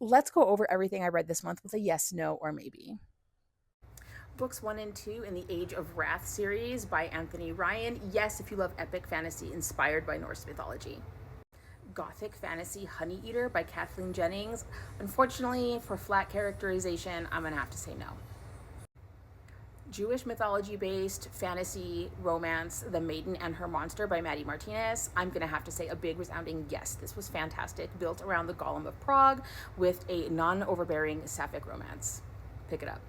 Let's go over everything I read this month with a yes, no, or maybe. Books 1 and 2 in the Age of Wrath series by Anthony Ryan. Yes, if you love epic fantasy inspired by Norse mythology. Gothic fantasy Honey Eater by Kathleen Jennings. Unfortunately, for flat characterization, I'm going to have to say no. Jewish mythology based fantasy romance The Maiden and Her Monster by Maddie Martinez. I'm going to have to say a big resounding yes. This was fantastic, built around the Golem of Prague with a non overbearing sapphic romance. Pick it up.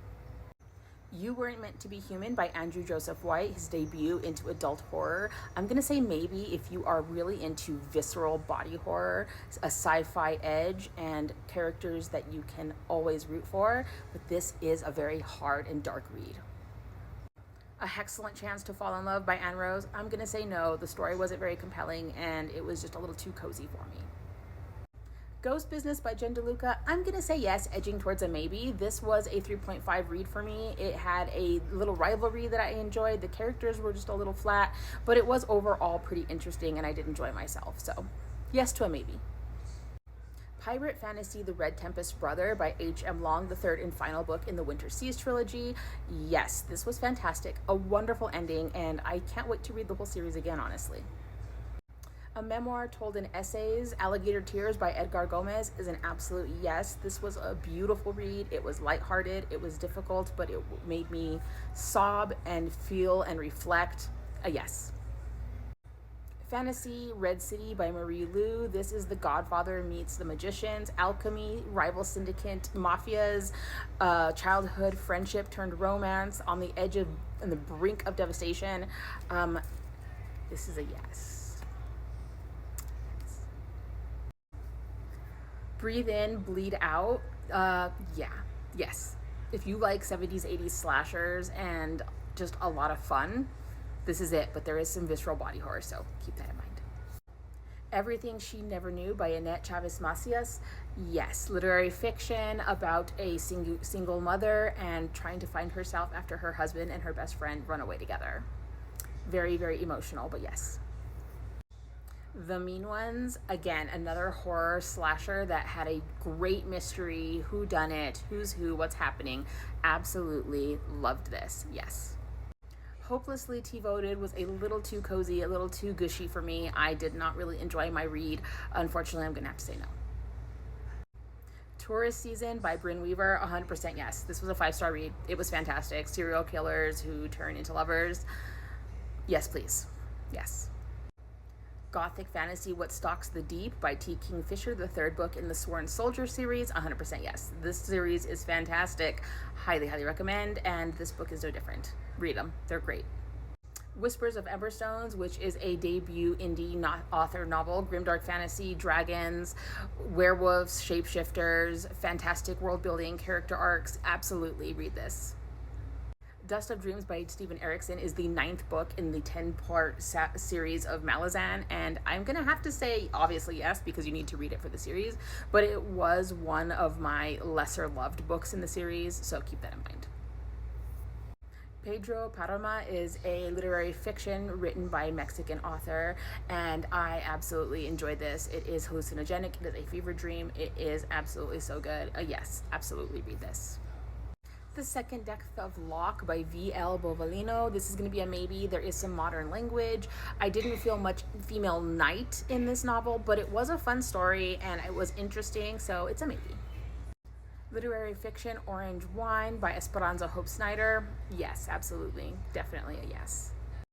You Weren't Meant to Be Human by Andrew Joseph White, his debut into adult horror. I'm going to say maybe if you are really into visceral body horror, a sci-fi edge, and characters that you can always root for, but this is a very hard and dark read. A Excellent Chance to Fall in Love by Anne Rose. I'm going to say no. The story wasn't very compelling and it was just a little too cozy for me. Ghost Business by Jen DeLuca. I'm going to say yes, edging towards a maybe. This was a 3.5 read for me. It had a little rivalry that I enjoyed. The characters were just a little flat, but it was overall pretty interesting and I did enjoy myself. So, yes to a maybe. Pirate Fantasy The Red Tempest Brother by H.M. Long, the third and final book in the Winter Seas trilogy. Yes, this was fantastic. A wonderful ending, and I can't wait to read the whole series again, honestly. A Memoir Told in Essays, Alligator Tears by Edgar Gomez is an absolute yes. This was a beautiful read. It was lighthearted, it was difficult, but it made me sob and feel and reflect. A yes. Fantasy Red City by Marie Lu. This is The Godfather meets The Magicians, alchemy, rival syndicate, mafias, childhood friendship turned romance on the edge of, on the brink of devastation. This is a yes. Breathe In, Bleed Out. Yeah, yes. If you like 70s, 80s slashers and just a lot of fun, this is it. But there is some visceral body horror, so keep that in mind. Everything She Never Knew by Annette Chavez Macias. Yes, literary fiction about a single mother and trying to find herself after her husband and her best friend run away together. Very, very emotional, but yes. The Mean Ones, again, another horror slasher that had a great mystery, who done it, who's who, what's happening. Absolutely loved this. Yes. Hopelessly T-voted was a little too cozy, a little too gushy for me. I did not really enjoy my read. Unfortunately, I'm going to have to say no. Tourist Season by Bryn Weaver, 100% yes. This was a 5-star read. It was fantastic. Serial killers who turn into lovers. Yes, please. Yes. Gothic Fantasy What Stalks the Deep by T. Kingfisher, the third book in the Sworn Soldier series, 100% yes. This series is fantastic. Highly, highly recommend, and this book is no different. Read them. They're great. Whispers of Emberstones, which is a debut indie author novel, grimdark fantasy, dragons, werewolves, shapeshifters, fantastic world building, character arcs. Absolutely read this. Dust of Dreams by Stephen Erickson is the 9th book in the 10-part series of Malazan, and I'm going to have to say, obviously, yes, because you need to read it for the series, but it was one of my lesser loved books in the series, so keep that in mind. Pedro Parama is a literary fiction written by a Mexican author, and I absolutely enjoyed this. It is hallucinogenic, it is a fever dream, it is absolutely so good. Yes, absolutely read this. The Second Death of Locke by V.L. Bovalino. This is going to be a maybe. There is some modern language. I didn't feel much female knight in this novel, but it was a fun story and it was interesting, so it's a maybe. Literary fiction Orange Wine by Esperanza Hope Snyder. Yes, absolutely. Definitely a yes.